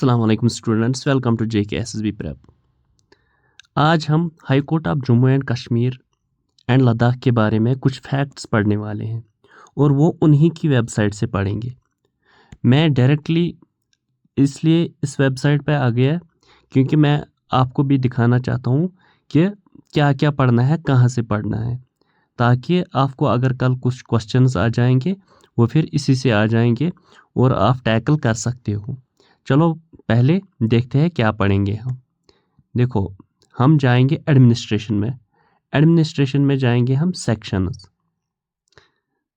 अस्सलाम वालेकुम students, welcome to JKSSB prep. आज हम high court of Jammu and Kashmir and Ladakh के बारे में कुछ फैक्ट्स पढ़ने वाले हैं और वो उन्हीं की वेबसाइट से पढ़ेंगे। मैं डायरेक्टली इसलिए इस वेबसाइट पे आ गया क्योंकि मैं आपको भी दिखाना चाहता हूँ कि क्या क्या पढ़ना है, कहाँ से पढ़ना है, ताकि आपको अगर कल कुछ क्वेश्चंस आ जाएंगे वो फिर इसी से आ जाएंगे और आप टैकल कर सकते हो। चलो पहले देखते हैं क्या पढ़ेंगे हम। देखो, हम जाएंगे एडमिनिस्ट्रेशन में। एडमिनिस्ट्रेशन में जाएंगे हम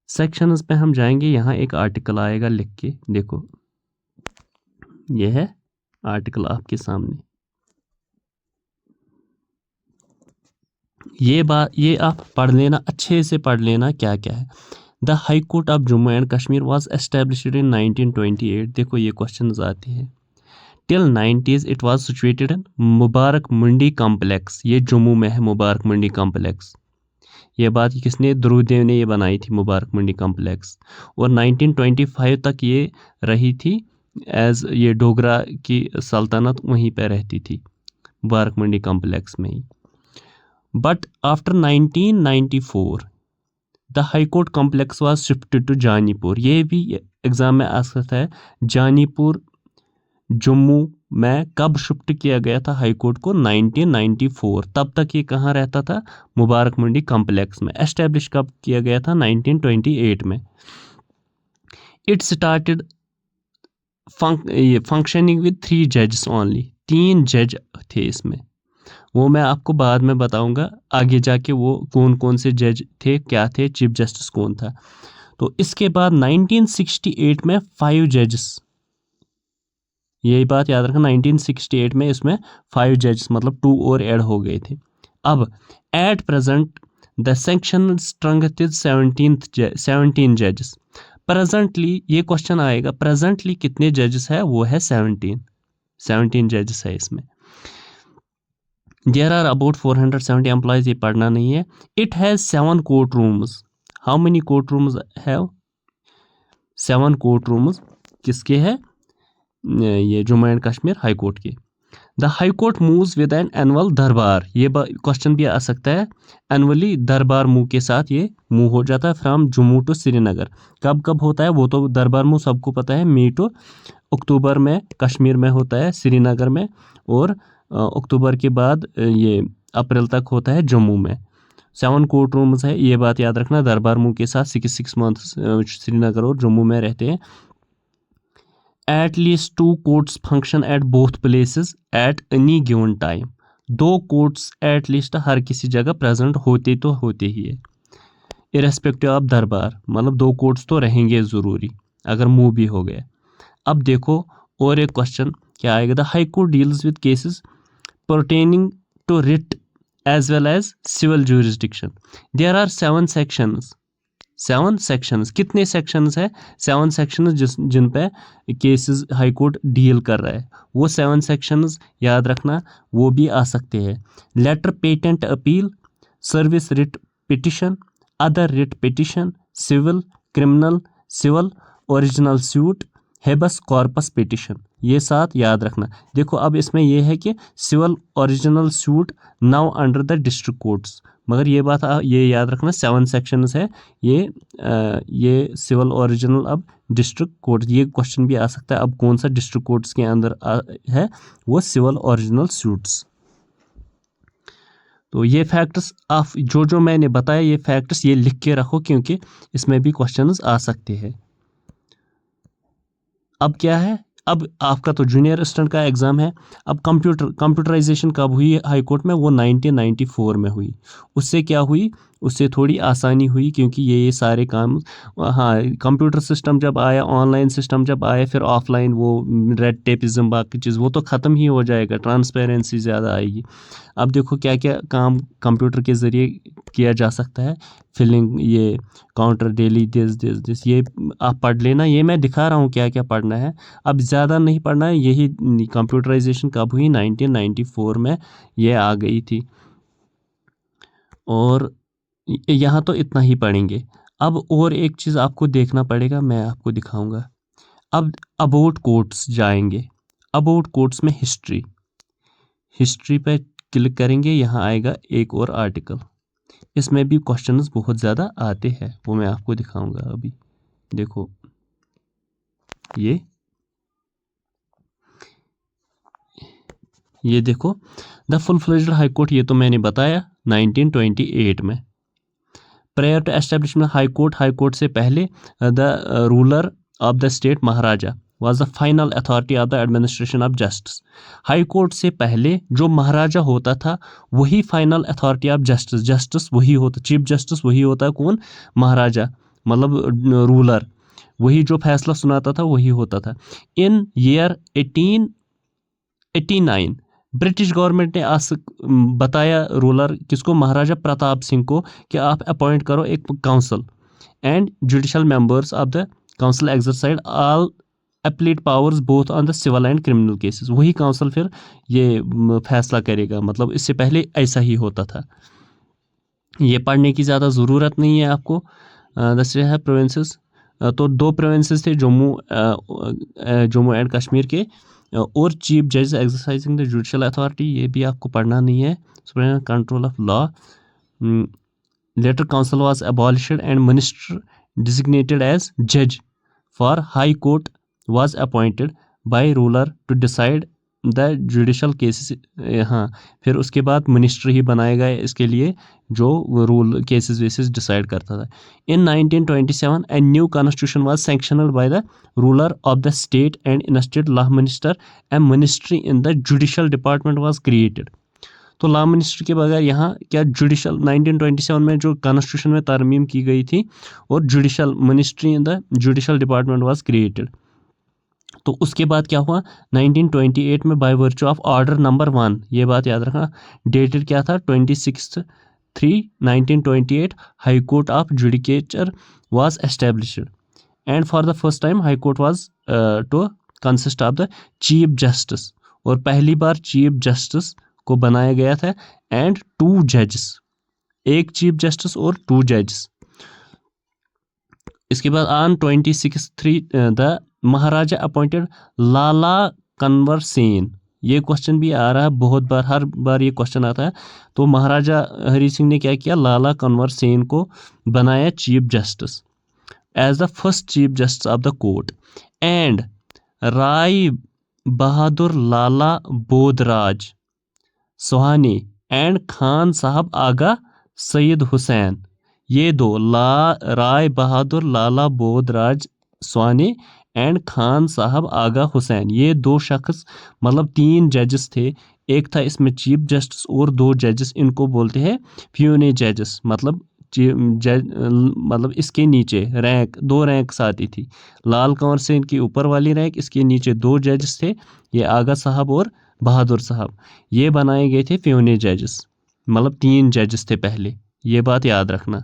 सेक्शंस पे हम जाएंगे। यहाँ एक आर्टिकल आएगा लिख के, देखो ये है आर्टिकल आपके सामने। ये आप पढ़ लेना, अच्छे से पढ़ लेना क्या क्या है। The high court of Jammu and Kashmir was established in 1928। देखो ये क्वेश्चन आते हैं। Till 90s it was situated in Mubarak Mandi complex. ये जम्मू में है मुबारक मंडी कॉम्प्लेक्स। ये बात किसने, ध्रुवदेव ने ये बनाई थी मुबारक मंडी कॉम्प्लेक्स। और 1925 तक ये रही थी एज ये डोगरा की सल्तनत वहीं पे रहती थी मुबारक मंडी कॉम्प्लेक्स में ही। But after 1994 the high court complex was shifted to Janipur. ये भी एग्जाम में आ सकता है। जानीपुर जम्मू में कब शिफ्ट किया गया था हाई कोर्ट को? 1994। तब तक ये कहाँ रहता था? मुबारक मंडी कॉम्प्लेक्स में। एस्टेब्लिश कब किया गया था? 1928 में। इट स्टार्टेड फंक्शनिंग विद 3 जजेस ओनली। 3 जज थे इसमें, वो मैं आपको बाद में बताऊंगा आगे जाके वो कौन कौन से जज थे, क्या थे, चीफ जस्टिस कौन था। तो इसके बाद 1968 में 5 जजेस, यही बात याद रखना, 1968 में इसमें 5 जजेस मतलब 2 और ऐड हो गए थे। अब at present the section strength is 17 जजेस। प्रेजेंटली ये क्वेश्चन आएगा, प्रेजेंटली कितने जजेस है? वो है 17 जजेस है इसमें। There are about 470 employees. ये पढ़ना नहीं है। It has 7 court rooms. How many court rooms have? 7 court rooms किसके है? ये Jammu and Kashmir high court के। The high court moves with an annual Darbar. ये क्वेश्चन भी आ सकता है। एनुअली दरबार मूव के साथ ये मूव हो जाता है फ्रॉम जम्मू टू श्रीनगर। कब कब होता है वो तो दरबार मूव सबको पता है। मई टू अक्टूबर में कश्मीर में होता है, श्रीनगर में, और अक्टूबर के बाद ये अप्रैल तक होता है जम्मू में। 7 कोर्ट रूम्स है, ये बात याद रखना। दरबार मूव के साथ 6 मंथ्स श्रीनगर और जम्मू में रहते हैं। At least 2 courts function at both places at any given time। 2 courts at least हर किसी जगह प्रेजेंट होते तो होते ही है, इरेस्पेक्टिव ऑफ दरबार। मतलब 2 कोर्ट्स तो रहेंगे ज़रूरी अगर मूव भी हो गया। अब देखो और एक क्वेश्चन क्या आएगा। The high court deals with cases pertaining to writ as well as civil jurisdiction. There are 7 sections. 7 sections. कितने सेक्शंस है? 7 सेक्शंस जिन पे केसेस हाई कोर्ट डील कर रहा है, वो 7 सेक्शंस याद रखना। वो भी आ सकते हैं। Letter patent appeal, service writ petition, other writ petition, civil, criminal, civil original suit, habeas corpus petition. ये 7 याद रखना। देखो अब इसमें ये है कि civil original suit now under the district courts, मगर ये बात ये याद रखना 7 सेक्शंस है। ये सिविल ओरिजिनल अब डिस्ट्रिक्ट कोर्ट। ये क्वेश्चन भी आ सकता है अब कौन सा डिस्ट्रिक्ट कोर्ट्स के अंदर है? वो सिविल ओरिजिनल सूट्स। तो ये फैक्ट्स आप जो मैंने बताया, ये फैक्ट्स ये लिख के रखो क्योंकि इसमें भी क्वेश्चंस आ सकते हैं। अब क्या है, अब आपका तो जूनियर असिस्टेंट का एग्ज़ाम है। अब कंप्यूटराइजेशन कब हुई हाई कोर्ट में? वो 1994 में हुई। उससे क्या हुई? उससे थोड़ी आसानी हुई क्योंकि ये सारे काम, हाँ, कंप्यूटर सिस्टम जब आया, ऑनलाइन सिस्टम जब आया, फिर ऑफलाइन वो रेड टेपिज्म बाकी चीज़ वो तो ख़त्म ही हो जाएगा, ट्रांसपेरेंसी ज़्यादा आएगी। अब देखो क्या क्या काम कंप्यूटर के ज़रिए किया जा सकता है। फिलिंग, ये काउंटर डेली दिस ये आप पढ़ लेना। ये मैं दिखा रहा हूँ क्या क्या पढ़ना है, अब ज़्यादा नहीं पढ़ना है। यही कंप्यूटराइजेशन कब हुई? 1994 में ये आ गई थी। और यहाँ तो इतना ही पढ़ेंगे। अब और एक चीज़ आपको देखना पड़ेगा, मैं आपको दिखाऊंगा। अब अबाउट कोर्ट्स जाएंगे। अबाउट कोर्ट्स में हिस्ट्री पे क्लिक करेंगे, यहाँ आएगा एक और आर्टिकल। इसमें भी क्वेश्चंस बहुत ज़्यादा आते हैं, वो मैं आपको दिखाऊंगा अभी। देखो ये देखो the full fledged high court, ये तो मैंने बताया 1928 में। Prior to establishment high court से पहले the ruler of the state Maharaja was the final authority of the administration of justice। High court से पहले जो महाराजा होता था वही फाइनल अथॉरिटी ऑफ जस्टिस वही होता, चीफ जस्टिस वही होता, कौन? महाराजा, मतलब रूलर, वही जो फैसला सुनाता था वही होता था। इन ईयर 1889 ब्रिटिश गवर्नमेंट ने बताया रूलर किसको? महाराजा प्रताप सिंह को, कि आप अपॉइंट करो एक council and judicial members of the council exercise all appellate powers both on the civil and criminal cases. वही काउंसिल फिर ये फैसला करेगा, मतलब इससे पहले ऐसा ही होता था। ये पढ़ने की ज़्यादा ज़रूरत नहीं है आपको। दूसरे है प्रोविंसेस, तो 2 प्रोविंसेस थे, जम्मू एंड कश्मीर के, और चीफ जज एक्सरसाइजिंग द जुडिशल अथॉरिटी, ये भी आपको पढ़ना नहीं है। Supreme control of law, later council was abolished and minister designated as जज for high court was appointed by ruler to decide the judicial cases। हाँ, फिर उसके बाद मिनिस्टर ही बनाया गया इसके लिए, जो रूल केसेस वेसेस डिसाइड करता था। इन 1927 a new constitution was sanctioned by the ruler of the state and instated law minister। a ministry in the judicial department was created। तो लॉ मिनिस्टर के बगैर यहाँ क्या जुडिशल 1927 में जो कॉन्स्टिट्यूशन में तरमीम की गई थी, और judicial ministry in the judicial department was created. तो उसके बाद क्या हुआ 1928 में by virtue of order number 1, ये बात याद रखना, डेटेड क्या था 26/3/1928, high court of judicature was established and for the first time high court was to consist of the chief justice, और पहली बार चीफ जस्टिस को बनाया गया था एंड 2 जजेस, एक चीफ जस्टिस और 2 जजेस। इसके बाद ऑन 26/3 द महाराजा अपॉइंटेड लाला कंवर सेन। ये क्वेश्चन भी आ रहा है बहुत बार, हर बार ये क्वेश्चन आता है। तो महाराजा हरि सिंह ने क्या किया? लाला कंवर सेन को बनाया chief justice as the first chief justice of the court, and Rai Bahadur Lala Bodhraj Sohani and Khan Sahab Aga Syed Hussain, ये 2 राय बहादुर लाला बोधराज सोहानी एंड खान साहब आगा हुसैन, ये 2 शख्स, मतलब 3 जजेस थे। एक था इसमें चीफ जस्टिस और 2 जजेस, इनको बोलते हैं फ्यूने जजेस, मतलब मतलब इसके नीचे रैंक 2 रैंक आती थी। लाल कंवर सेन की ऊपर वाली रैंक, इसके नीचे 2 जजेस थे, ये आगा साहब और बहादुर साहब, ये बनाए गए थे फ्यूने जजेस, मतलब 3 जजेस थे पहले, ये बात याद रखना।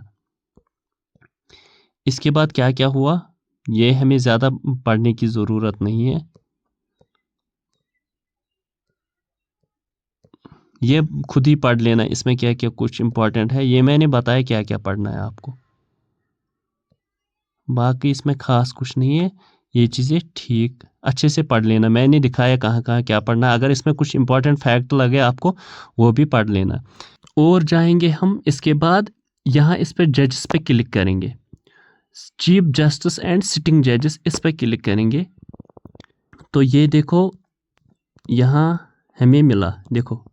इसके बाद क्या क्या हुआ ये हमें ज़्यादा पढ़ने की ज़रूरत नहीं है, ये खुद ही पढ़ लेना, इसमें क्या क्या कुछ इम्पोर्टेंट है, ये मैंने बताया क्या क्या पढ़ना है आपको, बाकी इसमें ख़ास कुछ नहीं है। ये चीज़ें ठीक अच्छे से पढ़ लेना, मैंने दिखाया कहाँ कहाँ क्या पढ़ना है। अगर इसमें कुछ इम्पोर्टेंट फैक्ट लगे आपको वो भी पढ़ लेना। और जाएंगे हम इसके बाद, यहाँ इस पर जजेस पे क्लिक करेंगे, चीफ जस्टिस एंड सिटिंग जजेस, इस पर क्लिक करेंगे तो ये देखो यहाँ हमें मिला, देखो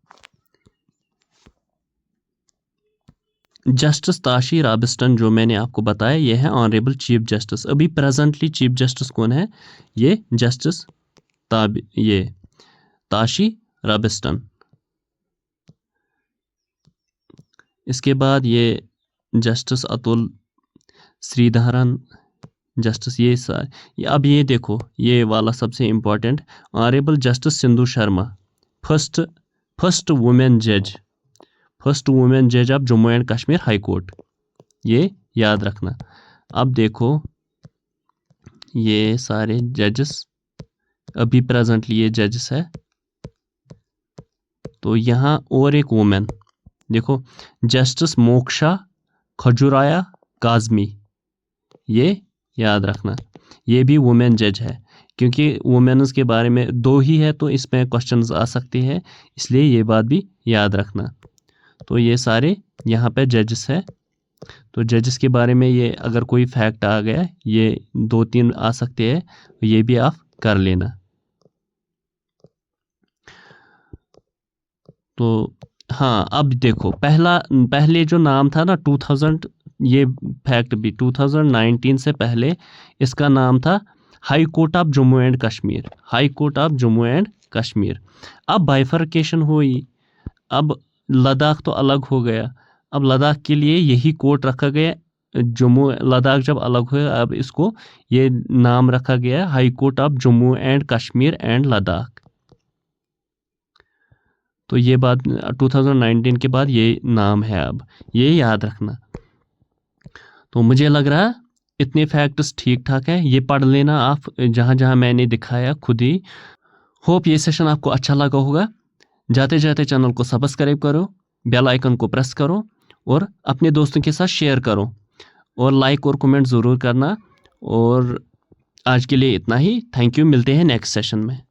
जस्टिस ताशी रॉबिन्सन, जो मैंने आपको बताया ये है ऑनरेबल चीफ जस्टिस। अभी प्रेजेंटली चीफ जस्टिस कौन है? ये जस्टिस ये ताशी रॉबिन्सन। इसके बाद ये जस्टिस अतुल श्रीधरन जस्टिस, ये अब ये देखो ये वाला सबसे important, honourable justice Sindhu Sharma, first women जज of Jammu and Kashmir high court, ये याद रखना। अब देखो ये सारे जजेस अभी प्रेजेंटली ये जजेस है, तो यहाँ और एक वुमेन देखो जस्टिस मोक्षा खजुराया काजमी, ये याद रखना, ये भी वुमेन जज है, क्योंकि वुमेन्स के बारे में 2 ही है तो इसमें क्वेश्चंस आ सकते हैं, इसलिए ये बात भी याद रखना। तो ये सारे यहाँ पे जजेस है, तो जजेस के बारे में ये अगर कोई फैक्ट आ गया, ये 2-3 आ सकते हैं, ये भी आप कर लेना। तो हाँ, अब देखो पहले जो नाम था ना 2000, ये फैक्ट भी 2019 से पहले इसका नाम था high court of Jammu and Kashmir, high court of Jammu and Kashmir. अब बाइफर्केशन हुई, अब लद्दाख तो अलग हो गया, अब लद्दाख के लिए यही कोर्ट रखा गया। जम्मू लद्दाख जब अलग हुआ, अब इसको ये नाम रखा गया high court of Jammu and Kashmir and Ladakh. तो ये बात 2019 के बाद ये नाम है, अब ये याद रखना। तो मुझे लग रहा है इतने फैक्ट्स ठीक ठाक है, ये पढ़ लेना आप जहाँ जहाँ मैंने दिखाया खुद ही। होप ये सेशन आपको अच्छा लगा होगा। जाते जाते चैनल को सब्सक्राइब करो, बेल आइकन को प्रेस करो और अपने दोस्तों के साथ शेयर करो और लाइक और कमेंट ज़रूर करना। और आज के लिए इतना ही, थैंक यू, मिलते हैं नेक्स्ट सेशन में।